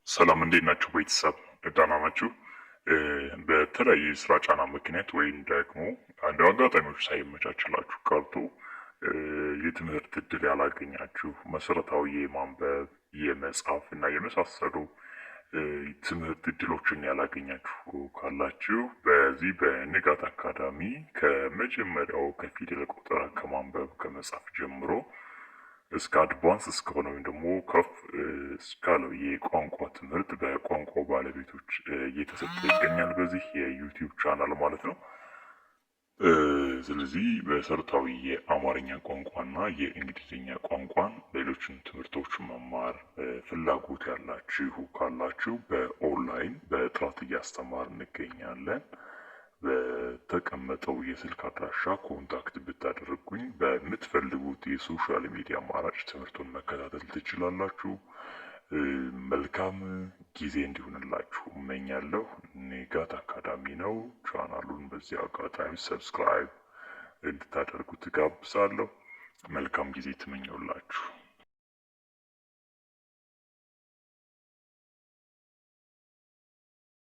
ሰላም እንዴት ናችሁ ቤተሰብ? ደህና ናችሁ? በተለያየ የስራ ጫና ምክንያት ወይም ደግሞ አንድ አጋጣሚዎች ሳይመቻችላችሁ ቀርቶ የትምህርት እድል ያላገኛችሁ መሰረታዊ የማንበብ የመጻፍ እና የመሳሰሉ ትምህርት እድሎችን ያላገኛችሁ ካላችሁ በዚህ በንጋት አካዳሚ ከመጀመሪያው ከፊደል ቆጠራ ከማንበብ ከመጻፍ ጀምሮ እስከ አድቫንስ እስከሆነ ወይም ደግሞ ከፍ እስካለው የቋንቋ ትምህርት በቋንቋ ባለቤቶች እየተሰጠ ይገኛል በዚህ የዩቲዩብ ቻናል ማለት ነው። ስለዚህ መሰረታዊ የአማርኛ ቋንቋና የእንግሊዝኛ ቋንቋን ሌሎችን ትምህርቶች መማር ፍላጎት ያላችሁ ካላችሁ በኦንላይን በጥራት እያስተማር እንገኛለን። በተቀመጠው የስልክ አድራሻ ኮንታክት ብታደርጉኝ በምትፈልጉት የሶሻል ሚዲያ አማራጭ ትምህርቱን መከታተል ትችላላችሁ። መልካም ጊዜ እንዲሆንላችሁ እመኛለሁ። ንጋት አካዳሚ ነው። ቻናሉን በዚህ አጋጣሚ ሰብስክራይብ እንድታደርጉ ትጋብዛለሁ። መልካም ጊዜ ትመኘውላችሁ።